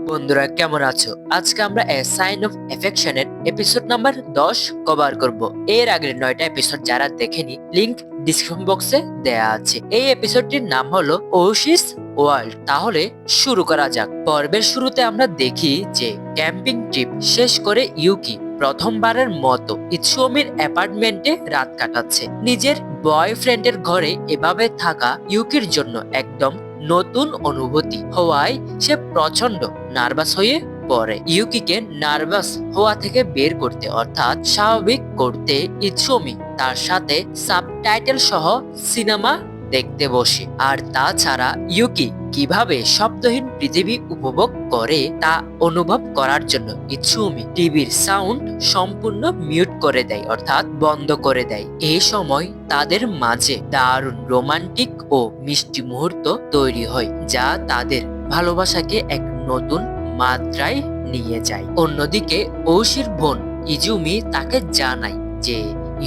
বন্ধুরা কেমন আছো? আজকে আমরা এ সাইন অফ এফেকশনের এপিসোড নাম্বার 10 কভার করব। এর আগের 9টা এপিসোড যারা দেখেনি, লিংক ডিসক্রিপশন বক্সে দেয়া আছে। এই এপিসোডটির নাম হলো ওশিস ওয়ার্ল্ড। তাহলে শুরু করা যাক। পর্বের শুরুতে আমরা দেখি যে ক্যাম্পিং ট্রিপ শেষ করে ইউকি প্রথমবারের মতো ইৎসুমির অ্যাপার্টমেন্টে রাত কাটাচ্ছে। নিজের বয়ফ্রেন্ডের ঘরে এভাবে থাকা ইউকির জন্য একদম নতুন অনুভূতি হওয়ায় সে প্রচন্ড নার্ভাস হয়ে পড়ে। ইউকিকে নার্ভাস হওয়া থেকে বের করতে অর্থাৎ স্বাভাবিক করতে ইৎসুমি তার সাথে সাবটাইটেল সহ সিনেমা দেখতে বসে। আর তাছাড়া ইউকি কিভাবে শব্দহীন পৃথিবী উপভোগ করে তা অনুভব করার জন্য ইৎসুমি টিভির সাউন্ড সম্পূর্ণ মিউট করে দেয় অর্থাৎ বন্ধ করে দেয়। এই সময় তাদের মাঝে দারুণ রোমান্টিক ও মিষ্টি মুহূর্ত তৈরি হয়, যা তাদের ভালোবাসাকে এক নতুন মাত্রায় নিয়ে যায়। অন্যদিকে ওশির বোন ইজুমি তাকে জানায় যে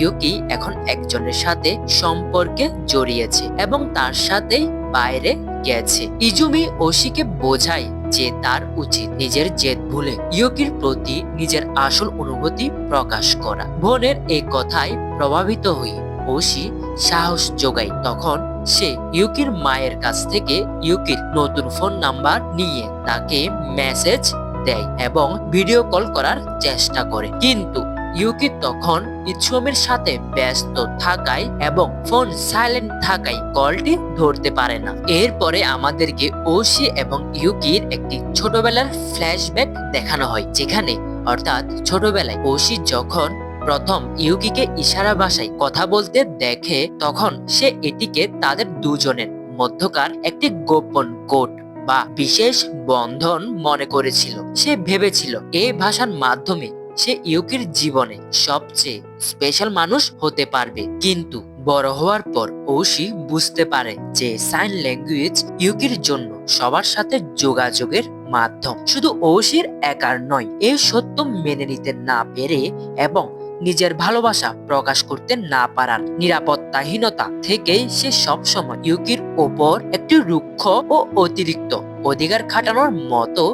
ইউকি এখন একজনের সাথে সম্পর্কে জড়িয়েছে এবং তার সাথেই বাইরে গেছে। ইজুমি ওশিকে বোঝায় যে তার উচিত নিজের জেদ ভুলে ইউকির প্রতি নিজের আসল অনুভূতি প্রকাশ করা। বোনের এই কথায় প্রভাবিত হয়ে ওশি সাহস যোগায়। তখন সে ইউকির মায়ের কাছ থেকে ইউকির নতুন ফোন নাম্বার নিয়ে তাকে মেসেজ দেয় এবং ভিডিও কল করার চেষ্টা করে, কিন্তু ইউকি তখন ইৎসুমির সাথে ব্যস্ত থাকায় এবং ফোন সাইলেন্ট থাকায় কলটি ধরতে পারে না। এরপরে আমাদেরকে ওশি এবং ইউকির একটি ছোটবেলার ফ্ল্যাশব্যাক দেখানো হয়, যেখানে অর্থাৎ ছোটবেলায় ওশি যখন প্রথম ইউকিকে ইশারা ভাষায় কথা বলতে দেখে, তখন সে এটিকে তাদের দুজনের মধ্যকার একটি গোপন কোড বা বিশেষ বন্ধন মনে করেছিল। সে ভেবেছিল এই ভাষার মাধ্যমে সে ইউকির জীবনে সবচেয়ে স্পেশাল মানুষ হতে পারবে। কিন্তু বড় হওয়ার পর ওশি বুঝতে পারে যে সাইন ল্যাঙ্গুয়েজ ইউকির জন্য সবার সাথে যোগাযোগের মাধ্যম, শুধু ওশির একার নয়। এই সত্য মেনে নিতে না পেরে এবং নিজের ভালোবাসা প্রকাশ করতে না পারার নিরাপত্তাহীনতা থেকেই সে সবসময় ইউকির ওপর একটি রুক্ষ ও অতিরিক্ত অধিকার খাটানোর মতো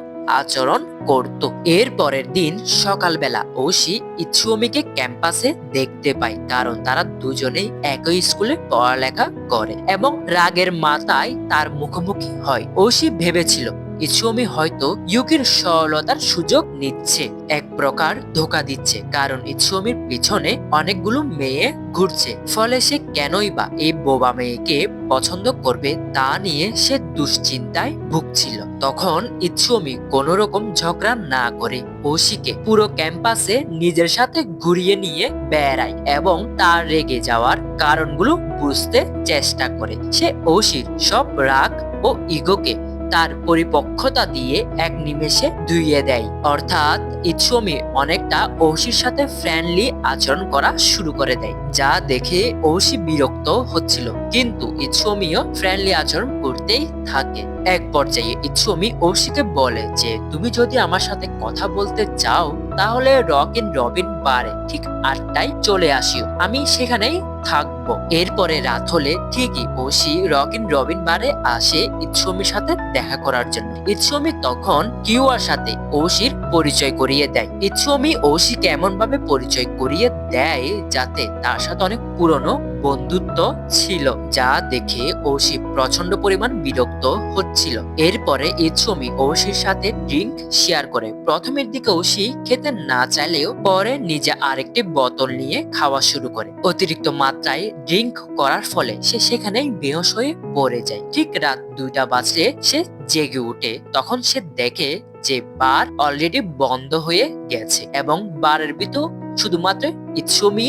আচরণ করত। এর পরের দিন সকালবেলা ওশি ইৎসুমিকে ক্যাম্পাসে দেখতে পায়, কারণ তারা দুজনেই একই স্কুলে পড়ালেখা করে এবং রাগের মাথায় তার মুখোমুখি হয়। ওশি ভেবেছিল ইৎসুমি হয়তো ইউকির সরলতার সুযোগ নিচ্ছে, এক প্রকার ধোকা দিচ্ছে, কারণ ইৎসুমির পিছনে অনেকগুলো মেয়ে ঘুরছে। ফলে সে কেনই বা এই বোবা মেয়েকে পছন্দ করবে তা নিয়ে সে দুশ্চিন্তায় ভুগছিল। তখন ইৎসুমি কোন রকম ঝগড়া না করে ওশিকে পুরো ক্যাম্পাসে নিজের সাথে ঘুরিয়ে নিয়ে বেড়ায় এবং তার রেগে যাওয়ার কারণগুলো বুঝতে চেষ্টা করে। সে ওশির সব রাগ ও ইগোকে তার পরিপক্কতা দিয়ে এক নিমেষে ধুইয়ে দেয়। অর্থাৎ ইৎসুমি অনেকটা ওশির সাথে ফ্রেন্ডলি আচরণ করা শুরু করে দেয়, যা দেখে ওশি বিরক্ত হচ্ছিল, কিন্তু ইৎসুমিও ফ্রেন্ডলি আচরণ করতেই থাকে। এক পর্যায়ে ইৎসুমি ওশিকে বলে যে তুমি যদি আমার সাথে কথা বলতে চাও তাহলে রক ইন রবিন বারে ঠিক 8টায় চলে আসিও, আমি সেখানেই থাকবো। এরপরে রাত হলে ঠিকই ওশি রক ইন রবিন বারে আসে ইৎসুমির সাথে দেখা করার জন্য। ইৎসুমি তখন কিউয়ার সাথে ওশির পরিচয় করিয়ে দেয়। ইৎসুমি ওশিকে এমন ভাবে পরিচয় করিয়ে দেয় যাতে তার সাথে অনেক পুরনো বন্ধুত্ব ছিল, যা দেখে ওশি প্রচন্ড পরিমাণ বিরক্ত হচ্ছিল। এরপরে ইৎসুমি ওশির সাথে ড্রিঙ্ক শেয়ার করে। প্রথমের দিকে ওশি খেতে না চাইলেও পরে নিজে আরেকটি বোতল নিয়ে খাওয়া শুরু করে। অতিরিক্ত মাত্রায় ড্রিঙ্ক করার ফলে সে সেখানেই বেহুশ হয়ে পড়ে যায়। ঠিক রাত 2টা বাজলে সে জেগে উঠে। তখন সে দেখে যে বার অলরেডি বন্ধ হয়ে গেছে এবং বারের ভিতর শুধুমাত্র ইৎসুমি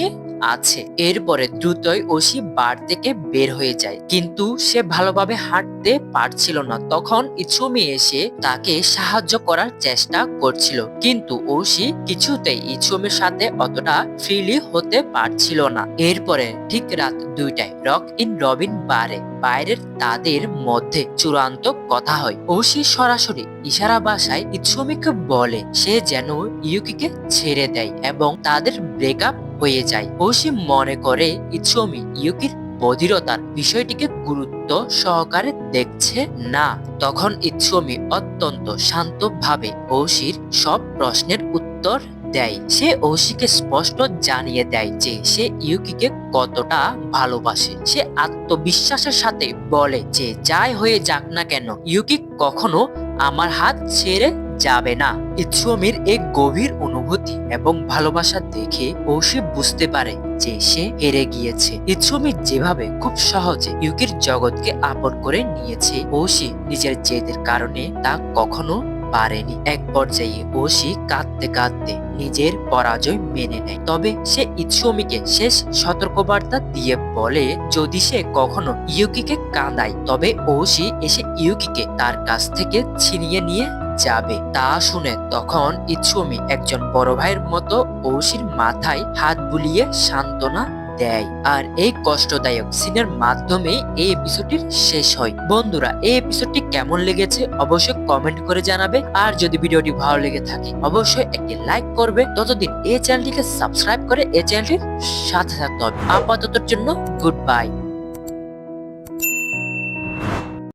আছে। এরপরে দ্রুতই ওশি বার থেকে বের হয়ে যায়, কিন্তু সে ভালোভাবে হাঁটতে পারছিল না। তখন ইৎসুমি এসে তাকে সাহায্য করার চেষ্টা করছিল, কিন্তু ওশি কিছুতেই ইৎসুমির সাথে অতটা ফ্রিলি হতে পারছিল না। এরপরে ঠিক রাত 2টায় রক ইন রবিন বারে বাইরের তাদের মধ্যে চূড়ান্ত কথা হয়। ওশি সরাসরি ইশারা ভাষায় ইৎসুমিকে বলে সে যেন ইউকিকে ছেড়ে দেয় এবং তাদের ব্রেকআপ হয়ে যায়। ওশি মনে করে ইৎসুমি ইউকির বধিরতার বিষয়টিকে গুরুত্ব সহকারে দেখছে না। তখন ইৎসুমি অত্যন্ত শান্তভাবে ওশির সব প্রশ্নের উত্তর দেয়। সে ওশিকে স্পষ্ট জানিয়ে দেয় যে সে ইউকিকে কতটা ভালোবাসে। সে আত্মবিশ্বাসের সাথে বলে যে যাই হয়ে যাক না কেন ইউকি কখনো আমার হাত ছেড়ে যাবে না। ইৎসুমির এই গভীর অনুভূতি এবং ভালোবাসা দেখে ওশি বুঝতে পারে যে সে হেরে গিয়েছে। ইৎসুমি যেভাবে খুব সহজে ইউকির জগৎকে আপন করে নিয়েছে, ওশি নিজের জেদের কারণে তা কখনো পারেনি। এক পর্যায়ে ওশি কাঁদতে কাঁদতে নিজের পরাজয় মেনে নেয়। তবে সে ইৎসুমিকে শেষ সতর্কবার্তা দিয়ে বলে যদি সে কখনো ইউকিকে কাঁদায় তবে ওশি এসে ইউকিকে তার কাছ থেকে ছিনিয়ে নিয়ে যাবে। তা শুনে তখন ইৎসুমি একজন বড় ভাইয়ের মতো ওশির মাথায় হাত বুলিয়ে সান্ত্বনা দেয়। আর এই কষ্টদায়ক সিনের মাধ্যমে এই এপিসোডটি শেষ হয়। বন্ধুরা, এই এপিসোডটি কেমন লেগেছে অবশ্যই কমেন্ট করে জানাবে। আর যদি ভিডিওটি ভালো লেগে থাকে অবশ্যই একটি লাইক করবে। ততদিন এই চ্যানেলটিকে সাবস্ক্রাইব করে এই চ্যানেলটির সাথে থাকতে হবে। আপাততর জন্য গুড বাই।